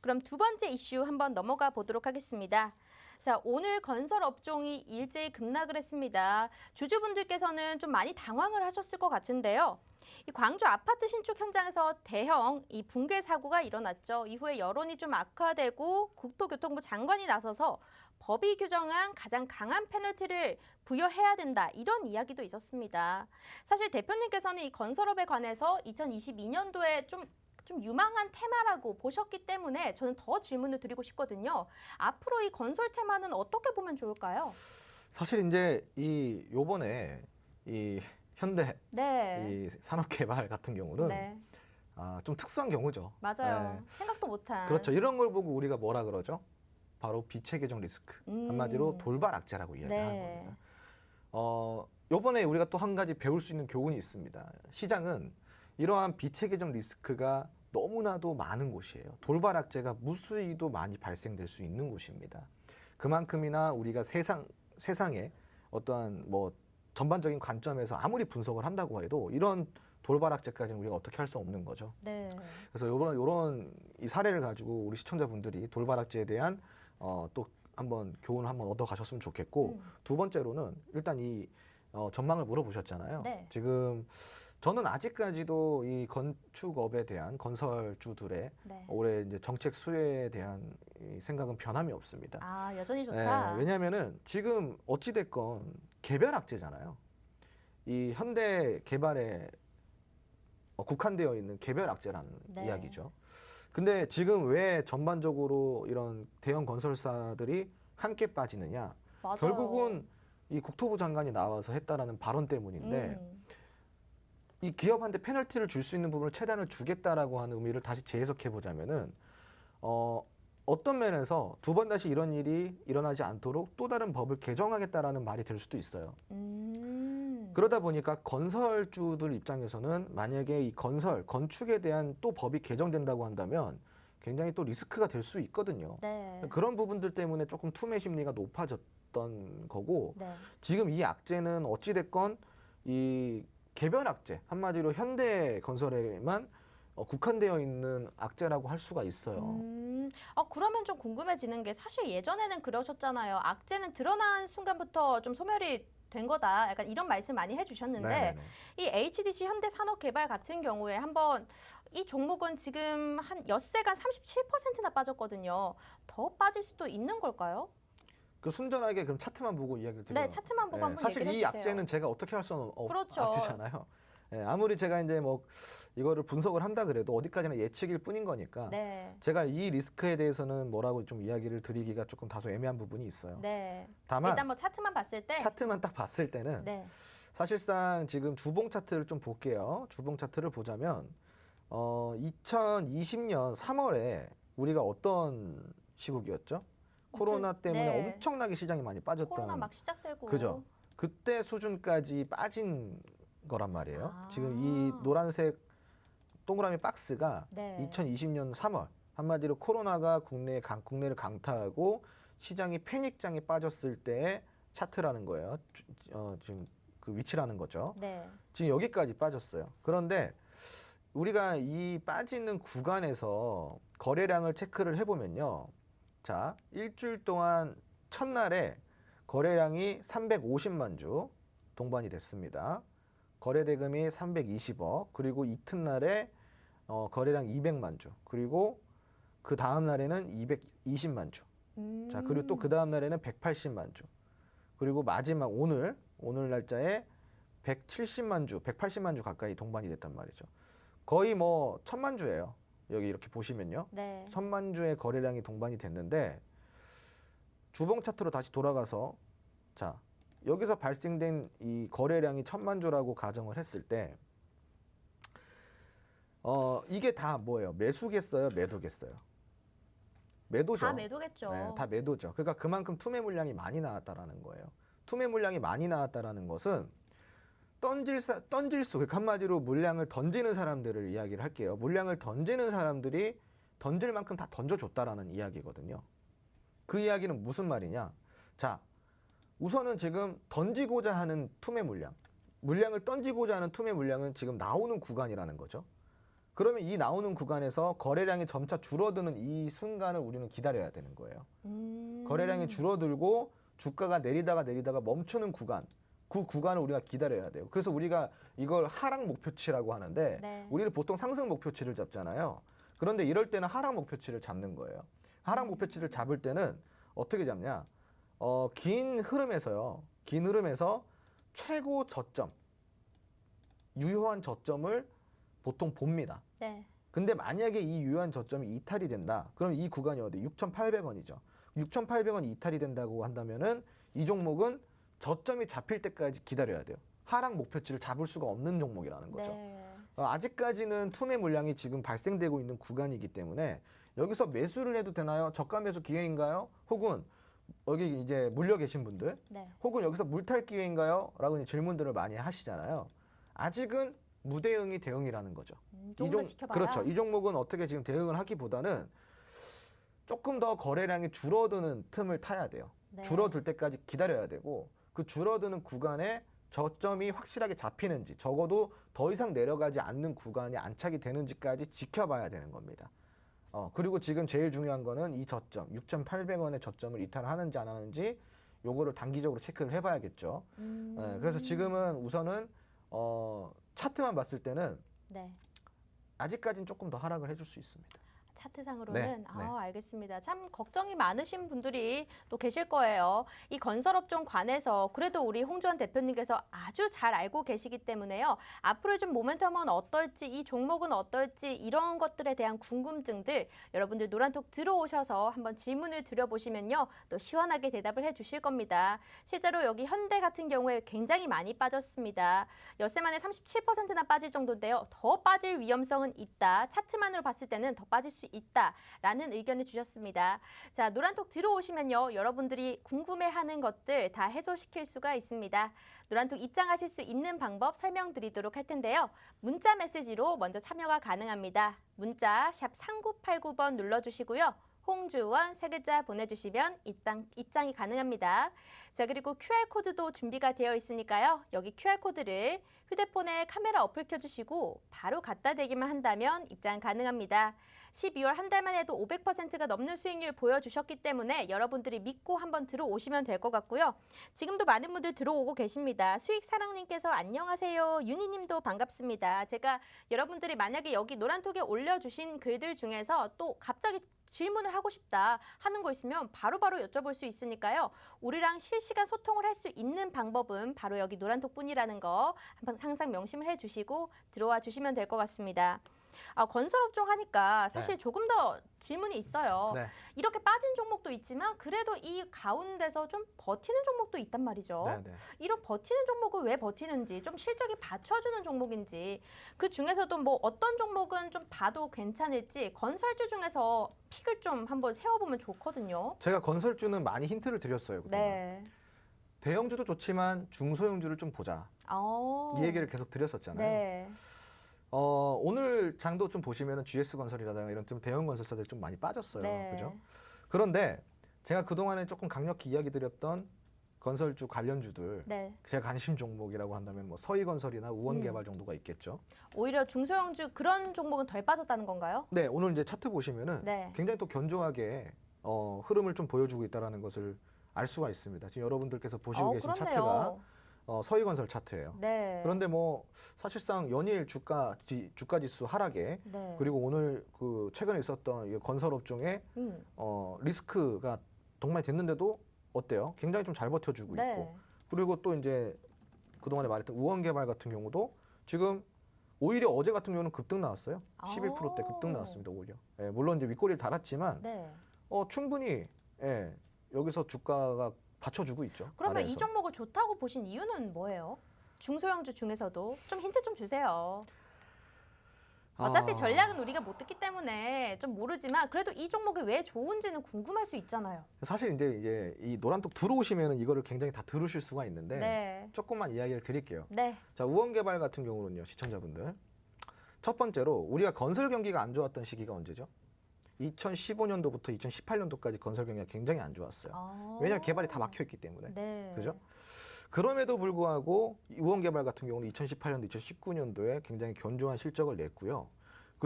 그럼 두 번째 이슈 한번 넘어가 보도록 하겠습니다. 자, 오늘 건설 업종이 일제히 급락을 했습니다. 주주분들께서는 좀 많이 당황을 하셨을 것 같은데요. 이 광주 아파트 신축 현장에서 대형 이 붕괴 사고가 일어났죠. 이후에 여론이 좀 악화되고 국토교통부 장관이 나서서 법이 규정한 가장 강한 페널티를 부여해야 된다. 이런 이야기도 있었습니다. 사실 대표님께서는 이 건설업에 관해서 2022년도에 좀 유망한 테마라고 보셨기 때문에 저는 더 질문을 드리고 싶거든요. 앞으로 이 건설 테마는 어떻게 보면 좋을까요? 사실 이제 요번에 이 현대 네. 이 산업개발 같은 경우는 네. 좀 특수한 경우죠. 맞아요. 네. 생각도 못한. 그렇죠. 이런 걸 보고 우리가 뭐라 그러죠? 바로 비체계적 리스크. 한마디로 돌발 악재라고 이야기하는 네. 겁니다. 요번에 우리가 또 한 가지 배울 수 있는 교훈이 있습니다. 시장은 이러한 비체계적 리스크가 너무나도 많은 곳이에요. 돌발 악재가 무수히도 많이 발생될 수 있는 곳입니다. 그만큼이나 우리가 세상에 어떠한 뭐 전반적인 관점에서 아무리 분석을 한다고 해도 이런 돌발 악재까지는 우리가 어떻게 할 수 없는 거죠. 네. 그래서 요런 이 사례를 가지고 우리 시청자분들이 돌발 악재에 대한 또 한번 교훈을 한번 얻어 가셨으면 좋겠고, 두 번째로는 일단 이 전망을 물어보셨잖아요. 네. 지금 저는 아직까지도 이 건축업에 대한 건설주들의 네. 올해 이제 정책 수혜에 대한 이 생각은 변함이 없습니다. 아, 여전히 좋다. 왜냐하면은 지금 어찌 됐건 개별 악재잖아요. 이 현대 개발에 국한되어 있는 개별 악재라는 네. 이야기죠. 근데 지금 왜 전반적으로 이런 대형 건설사들이 함께 빠지느냐? 맞아요. 결국은 이 국토부 장관이 나와서 했다라는 발언 때문인데, 이 기업한테 페널티를 줄 수 있는 부분을 최대한을 주겠다라고 하는 의미를 다시 재해석해 보자면은 어떤 면에서 두 번 다시 이런 일이 일어나지 않도록 또 다른 법을 개정하겠다라는 말이 될 수도 있어요. 그러다 보니까 건설주들 입장에서는 만약에 이 건축에 대한 또 법이 개정된다고 한다면 굉장히 또 리스크가 될 수 있거든요. 네. 그런 부분들 때문에 조금 투매 심리가 높아졌던 거고, 네. 지금 이 악재는 어찌됐건 이 개별 악재, 한마디로 현대 건설에만 국한되어 있는 악재라고 할 수가 있어요. 그러면 좀 궁금해지는 게 사실 예전에는 그러셨잖아요. 악재는 드러난 순간부터 좀 소멸이 된 거다. 약간 이런 말씀 많이 해주셨는데 네네네. 이 HDC 현대산업개발 같은 경우에 한번 이 종목은 지금 한 엿새간 37%나 빠졌거든요. 더 빠질 수도 있는 걸까요? 그 순전하게 그럼 차트만 보고 이야기를 드려요. 네, 차트만 보고 한번 사실 얘기를 이 해주세요. 악재는 제가 어떻게 할 수는 그렇죠. 악재잖아요. 아무리 제가 이제 뭐 이거를 분석을 한다 그래도 어디까지나 예측일 뿐인 거니까 네. 제가 이 리스크에 대해서는 뭐라고 좀 이야기를 드리기가 조금 다소 애매한 부분이 있어요. 네. 다만 일단 뭐 차트만 봤을 때 차트만 딱 봤을 때는 네. 사실상 지금 주봉 차트를 좀 볼게요. 주봉 차트를 보자면 2020년 3월에 우리가 어떤 시국이었죠? 코로나 때문에 네. 엄청나게 시장이 많이 빠졌던, 코로나 막 시작되고 그죠? 그때 수준까지 빠진 거란 말이에요. 아. 지금 이 노란색 동그라미 박스가 네. 2020년 3월, 한마디로 코로나가 국내를 강타하고 시장이 패닉장에 빠졌을 때의 차트라는 거예요. 지금 그 위치라는 거죠. 네. 지금 여기까지 빠졌어요. 그런데 우리가 이 빠지는 구간에서 거래량을 체크를 해보면요. 자, 일주일 동안 첫날에 거래량이 350만 주 동반이 됐습니다. 거래 대금이 320억, 그리고 이튿날에 거래량 200만 주, 그리고 그 다음 날에는 220만 주. 자, 그리고 또 그 다음 날에는 180만 주. 그리고 마지막 오늘 날짜에 170만 주, 180만 주 가까이 동반이 됐단 말이죠. 거의 뭐 1000만 주예요. 여기 이렇게 보시면요. 네. 1000만 주의 거래량이 동반이 됐는데, 주봉 차트로 다시 돌아가서 자, 여기서 발생된 이 거래량이 1000만 주라고 가정을 했을 때 이게 다 뭐예요? 매수겠어요? 매도겠어요? 매도죠. 다 매도겠죠. 네, 다 매도죠. 그러니까 그만큼 투매 물량이 많이 나왔다라는 거예요. 투매 물량이 많이 나왔다라는 것은 던질 수, 그러니까 한마디로 물량을 던지는 사람들을 이야기를 할게요. 물량을 던지는 사람들이 던질 만큼 다 던져줬다라는 이야기거든요. 그 이야기는 무슨 말이냐? 자, 우선은 지금 던지고자 하는 투매 물량을 던지고자 하는 투매 물량은 지금 나오는 구간이라는 거죠. 그러면 이 나오는 구간에서 거래량이 점차 줄어드는 이 순간을 우리는 기다려야 되는 거예요. 거래량이 줄어들고 주가가 내리다가 멈추는 구간, 그 구간을 우리가 기다려야 돼요. 그래서 우리가 이걸 하락 목표치라고 하는데 네. 우리는 보통 상승 목표치를 잡잖아요. 그런데 이럴 때는 하락 목표치를 잡는 거예요. 하락 목표치를 잡을 때는 어떻게 잡냐? 긴 흐름에서요. 긴 흐름에서 최고 저점, 유효한 저점을 보통 봅니다. 네. 근데 만약에 이 유효한 저점이 이탈이 된다. 그럼 이 구간이 어디? 6,800원이죠. 6,800원이 이탈이 된다고 한다면은 이 종목은 저점이 잡힐 때까지 기다려야 돼요. 하락 목표치를 잡을 수가 없는 종목이라는 거죠. 네. 아직까지는 투매 물량이 지금 발생되고 있는 구간이기 때문에 여기서 매수를 해도 되나요? 저가 매수 기회인가요? 혹은 여기 이제 물려 계신 분들, 네. 혹은 여기서 물탈 기회인가요? 라고 질문들을 많이 하시잖아요. 아직은 무대응이 대응이라는 거죠. 조금 더 지켜봐라. 그렇죠. 이 종목은 어떻게 지금 대응을 하기보다는 조금 더 거래량이 줄어드는 틈을 타야 돼요. 네. 줄어들 때까지 기다려야 되고 그 줄어드는 구간에 저점이 확실하게 잡히는지 적어도 더 이상 내려가지 않는 구간이 안착이 되는지까지 지켜봐야 되는 겁니다. 그리고 지금 제일 중요한 거는 이 저점 6,800원의 저점을 이탈하는지 안 하는지 요거를 단기적으로 체크를 해봐야겠죠. 그래서 지금은 우선은 차트만 봤을 때는 네. 아직까지는 조금 더 하락을 해줄 수 있습니다. 차트상으로는 네, 네. 알겠습니다. 참 걱정이 많으신 분들이 또 계실 거예요. 이 건설업종 관해서 그래도 우리 홍주환 대표님께서 아주 잘 알고 계시기 때문에요. 앞으로 좀 모멘텀은 어떨지, 이 종목은 어떨지 이런 것들에 대한 궁금증들 여러분들 노란톡 들어오셔서 한번 질문을 드려보시면요. 또 시원하게 대답을 해주실 겁니다. 실제로 여기 현대 같은 경우에 굉장히 많이 빠졌습니다. 엿새 만에 37%나 빠질 정도인데요. 더 빠질 위험성은 있다. 차트만으로 봤을 때는 더 빠질 수 있다라는 의견을 주셨습니다. 자, 노란톡 들어오시면요. 여러분들이 궁금해하는 것들 다 해소시킬 수가 있습니다. 노란톡 입장하실 수 있는 방법 설명드리도록 할 텐데요. 문자 메시지로 먼저 참여가 가능합니다. 문자 샵 3989번 눌러주시고요. 홍주원 세 글자 보내주시면 입장이 가능합니다. 자, 그리고 QR코드도 준비가 되어 있으니까요. 여기 QR코드를 휴대폰에 카메라 어플 켜주시고 바로 갖다 대기만 한다면 입장 가능합니다. 12월 한 달만 해도 500%가 넘는 수익률 보여주셨기 때문에 여러분들이 믿고 한번 들어오시면 될 것 같고요. 지금도 많은 분들 들어오고 계십니다. 수익사랑님께서 안녕하세요. 윤희님도 반갑습니다. 제가 여러분들이 만약에 여기 노란톡에 올려주신 글들 중에서 또 갑자기 질문을 하고 싶다 하는 거 있으면 바로바로 여쭤볼 수 있으니까요. 우리랑 실시간 소통을 할 수 있는 방법은 바로 여기 노란톡뿐이라는 거 한번 항상 명심을 해주시고 들어와 주시면 될 것 같습니다. 건설업종 하니까 사실 네. 조금 더 질문이 있어요. 네. 이렇게 빠진 종목도 있지만 그래도 이 가운데서 좀 버티는 종목도 있단 말이죠. 네. 이런 버티는 종목은 왜 버티는지, 좀 실적이 받쳐주는 종목인지, 그 중에서도 뭐 어떤 종목은 좀 봐도 괜찮을지 건설주 중에서 픽을 좀 한번 세워보면 좋거든요. 제가 건설주는 많이 힌트를 드렸어요. 그동안. 네. 대형주도 좋지만 중소형주를 좀 보자. 이 얘기를 계속 드렸었잖아요. 네. 오늘 장도 좀 보시면은 GS건설이라든가 이런 좀 대형 건설사들이 좀 많이 빠졌어요. 네. 그죠? 그런데 제가 그동안에 조금 강력히 이야기 드렸던 건설주 관련주들 네. 제가 관심 종목이라고 한다면 뭐 서희건설이나 우원개발 정도가 있겠죠. 오히려 중소형주 그런 종목은 덜 빠졌다는 건가요? 네, 오늘 이제 차트 보시면은 네. 굉장히 또 견조하게 흐름을 좀 보여주고 있다라는 것을 알 수가 있습니다. 지금 여러분들께서 보시고 계신 그렇네요. 차트가 서희건설 차트예요. 네. 그런데 뭐 사실상 연일 주가 지수 하락에 네. 그리고 오늘 그 최근에 있었던 이 건설업종의 리스크가 동반이 됐는데도 어때요? 굉장히 좀 잘 버텨주고 네. 있고 그리고 또 이제 그동안에 말했던 우원개발 같은 경우도 지금 오히려 어제 같은 경우는 급등 나왔어요. 11%대 급등 나왔습니다. 오히려. 예, 물론 이제 윗꼬리를 달았지만 네. 충분히 여기서 주가가 받쳐주고 있죠. 그러면 아래에서. 이 종목을 좋다고 보신 이유는 뭐예요? 중소형주 중에서도 좀 힌트 좀 주세요. 어차피 전략은 우리가 못 듣기 때문에 좀 모르지만 그래도 이 종목이 왜 좋은지는 궁금할 수 있잖아요. 사실 이제 이 노란톡 들어오시면은 이거를 굉장히 다 들으실 수가 있는데 네. 조금만 이야기를 드릴게요. 네. 자, 우원개발 같은 경우는요, 시청자분들. 첫 번째로 우리가 건설 경기가 안 좋았던 시기가 언제죠? 2015년도부터 2018년도까지 건설 경기가 굉장히 안 좋았어요. 왜냐하면 개발이 다 막혀 있기 때문에. 네. 그죠? 그럼에도 불구하고 우원개발 같은 경우는 2018년도, 2019년도에 굉장히 견조한 실적을 냈고요.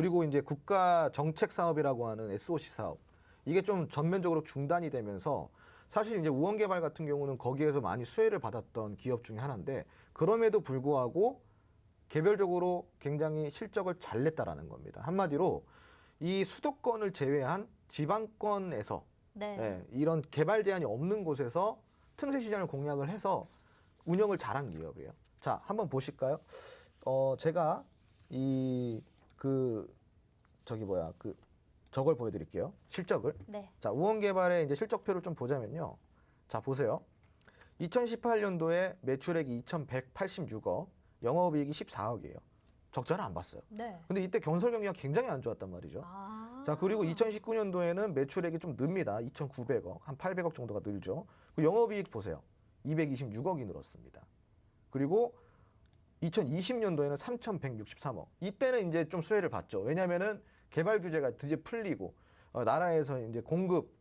그리고 이제 국가 정책 사업이라고 하는 SOC 사업 이게 좀 전면적으로 중단이 되면서 사실 이제 우원개발 같은 경우는 거기에서 많이 수혜를 받았던 기업 중에 하나인데 그럼에도 불구하고 개별적으로 굉장히 실적을 잘 냈다라는 겁니다. 한마디로 이 수도권을 제외한 지방권에서 네. 예, 이런 개발 제한이 없는 곳에서 틈새 시장을 공략을 해서 운영을 잘한 기업이에요. 자, 한번 보실까요? 제가 저걸 보여드릴게요. 실적을. 네. 자, 우원개발의 이제 실적표를 좀 보자면요. 자, 보세요. 2018년도에 매출액이 2,186억, 영업이익이 14억이에요. 적자를 안 봤어요. 네. 근데 이때 건설 경기가 굉장히 안 좋았단 말이죠. 아. 자, 그리고 2019년도에는 매출액이 좀 늡니다. 2,900억, 한 800억 정도가 늘죠. 그 영업이익 보세요. 226억이 늘었습니다. 그리고 2020년도에는 3,163억. 이때는 이제 좀 수혜를 봤죠. 왜냐면은 개발 규제가 드디어 풀리고 나라에서 이제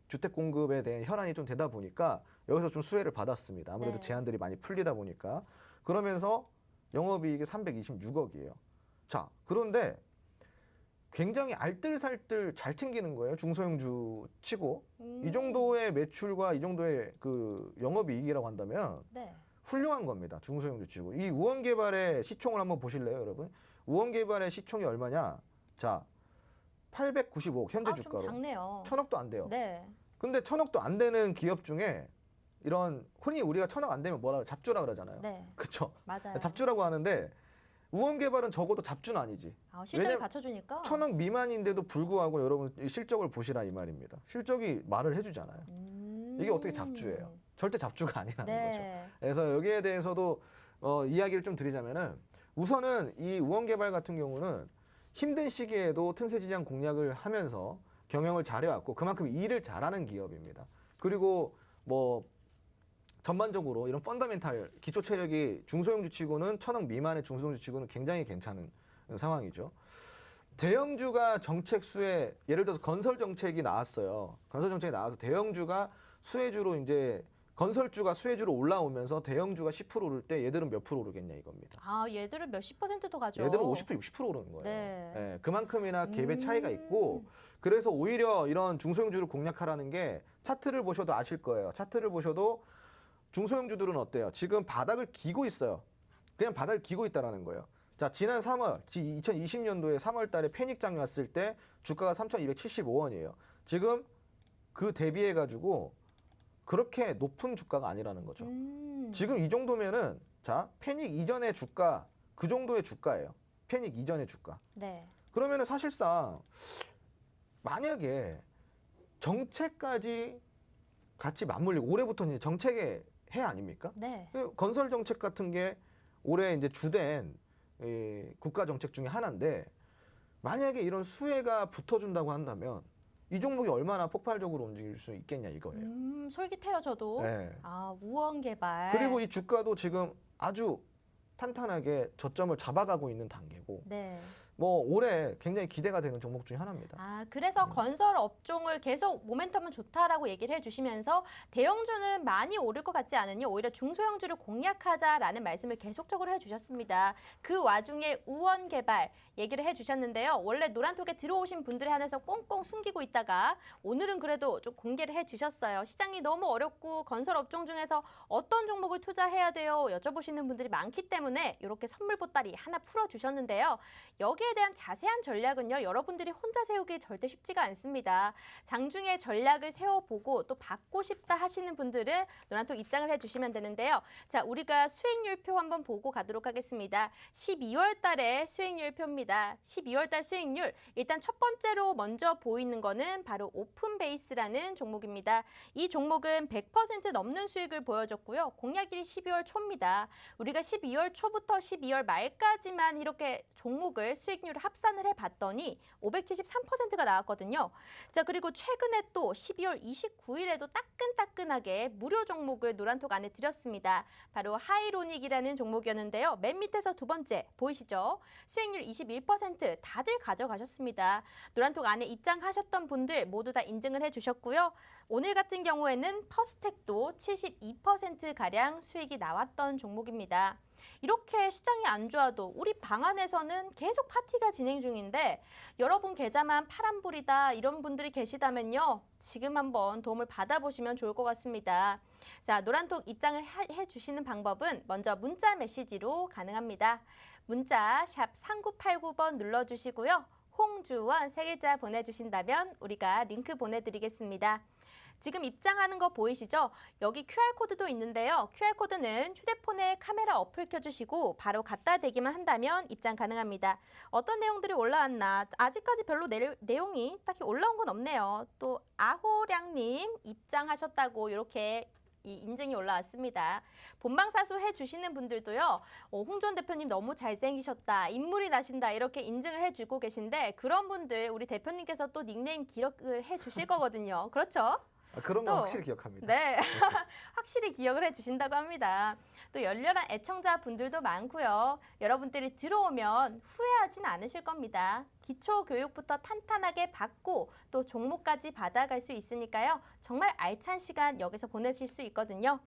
주택 공급에 대한 현안이 좀 되다 보니까 여기서 좀 수혜를 받았습니다. 아무래도 네. 제한들이 많이 풀리다 보니까. 그러면서 영업이익이 326억이에요. 자, 그런데 굉장히 알뜰살뜰 잘 챙기는 거예요. 중소형주 치고. 이 정도의 매출과 이 정도의 그 영업이익이라고 한다면 네. 훌륭한 겁니다. 중소형주 치고. 이 우원개발의 시총을 한번 보실래요, 여러분? 우원개발의 시총이 얼마냐? 자, 895억 현재 좀 주가로. 작네요. 1,000억도 안 돼요. 네. 근데 1,000억도 안 되는 기업 중에 이런 흔히 우리가 1,000억 안 되면 뭐라 잡주라 그러잖아요. 네. 그렇죠? 맞아요. 잡주라고 하는데 우원개발은 적어도 잡주는 아니지. 실적을 왜냐면 받쳐주니까. 1,000억 미만인데도 불구하고 여러분 이 실적을 보시라 이 말입니다. 실적이 말을 해주잖아요. 이게 어떻게 잡주예요? 절대 잡주가 아니라는 거죠. 네. 그래서 여기에 대해서도 이야기를 좀 드리자면은 우선은 이 우원개발 같은 경우는 힘든 시기에도 틈새 시장 공략을 하면서 경영을 잘해왔고 그만큼 일을 잘하는 기업입니다. 그리고 뭐 전반적으로 이런 펀더멘탈 기초 체력이 중소형주 치고는 1,000억 미만의 중소형주 치고는 굉장히 괜찮은 상황이죠. 대형주가 정책 수혜, 예를 들어서 건설 정책이 나왔어요. 건설 정책이 나와서 대형주가 수혜주로 이제 건설주가 수혜주로 올라오면서 대형주가 10% 오를 때 얘들은 몇 프로 오르겠냐 이겁니다. 얘들은 몇십 %도 가죠. 얘들은 50% 60% 오르는 거예요. 네. 예, 그만큼이나 갭의 차이가 있고 그래서 오히려 이런 중소형주를 공략하라는 게 차트를 보셔도 아실 거예요. 차트를 보셔도 중소형주들은 어때요? 지금 바닥을 기고 있어요. 그냥 바닥을 기고 있다라는 거예요. 자, 지난 3월, 2020년도에 3월 달에 패닉장이 왔을 때 주가가 3,275원이에요. 지금 그 대비해 가지고 그렇게 높은 주가가 아니라는 거죠. 지금 이 정도면은 자, 패닉 이전의 주가 그 정도의 주가예요. 패닉 이전의 주가. 네. 그러면은 사실상 만약에 정책까지 같이 맞물리고 올해부터는 이제 정책의 해 아닙니까? 네. 건설 정책 같은 게 올해 이제 주된 국가 정책 중에 하나인데 만약에 이런 수혜가 붙어준다고 한다면 이 종목이 얼마나 폭발적으로 움직일 수 있겠냐 이거예요. 솔깃해요, 저도. 네. 우원개발. 그리고 이 주가도 지금 아주 탄탄하게 저점을 잡아가고 있는 단계고 네. 뭐 올해 굉장히 기대가 되는 종목 중에 하나입니다. 그래서 건설 업종을 계속 모멘텀은 좋다라고 얘기를 해주시면서 대형주는 많이 오를 것 같지 않으니 오히려 중소형주를 공략하자라는 말씀을 계속적으로 해주셨습니다. 그 와중에 우원개발 얘기를 해주셨는데요. 원래 노란톡에 들어오신 분들에 한해서 꽁꽁 숨기고 있다가 오늘은 그래도 좀 공개를 해주셨어요. 시장이 너무 어렵고 건설 업종 중에서 어떤 종목을 투자해야 돼요? 여쭤보시는 분들이 많기 때문에 이렇게 선물 보따리 하나 풀어주셨는데요. 여기에 대한 자세한 전략은요. 여러분들이 혼자 세우기 절대 쉽지가 않습니다. 장중에 전략을 세워보고 또 받고 싶다 하시는 분들은 노란톡 입장을 해주시면 되는데요. 자, 우리가 수익률표 한번 보고 가도록 하겠습니다. 12월 달에 수익률표입니다. 12월 달 수익률 일단 첫 번째로 먼저 보이는 거는 바로 오픈베이스라는 종목입니다. 이 종목은 100% 넘는 수익을 보여줬고요. 공약일이 12월 초입니다. 우리가 12월 초부터 12월 말까지만 이렇게 종목을 수익률을 합산을 해봤더니 573%가 나왔거든요. 자, 그리고 최근에 또 12월 29일에도 따끈따끈하게 무료 종목을 노란톡 안에 드렸습니다. 바로 하이로닉이라는 종목이었는데요. 맨 밑에서 두 번째 보이시죠? 수익률 21% 다들 가져가셨습니다. 노란톡 안에 입장하셨던 분들 모두 다 인증을 해주셨고요. 오늘 같은 경우에는 퍼스텍도 72%가량 수익이 나왔던 종목입니다. 이렇게 시장이 안 좋아도 우리 방 안에서는 계속 파티가 진행 중인데 여러분 계좌만 파란불이다 이런 분들이 계시다면요. 지금 한번 도움을 받아보시면 좋을 것 같습니다. 자, 노란톡 입장을 해주시는 방법은 먼저 문자 메시지로 가능합니다. 문자 샵 3989번 눌러주시고요. 홍주원 세 글자 보내주신다면 우리가 링크 보내드리겠습니다. 지금 입장하는 거 보이시죠? 여기 QR코드도 있는데요. QR코드는 휴대폰에 카메라 어플 켜주시고 바로 갖다 대기만 한다면 입장 가능합니다. 어떤 내용들이 올라왔나? 아직까지 별로 내용이 딱히 올라온 건 없네요. 또 아호량님 입장하셨다고 이렇게 인증이 올라왔습니다. 본방사수 해주시는 분들도요. 홍준 대표님 너무 잘생기셨다. 인물이 나신다. 이렇게 인증을 해주고 계신데 그런 분들 우리 대표님께서 또 닉네임 기록을 해주실 거거든요. 그렇죠? 그런 건 또, 확실히 기억합니다. 네, 확실히 기억을 해주신다고 합니다. 또 열렬한 애청자분들도 많고요. 여러분들이 들어오면 후회하진 않으실 겁니다. 기초 교육부터 탄탄하게 받고 또 종목까지 받아갈 수 있으니까요. 정말 알찬 시간 여기서 보내실 수 있거든요.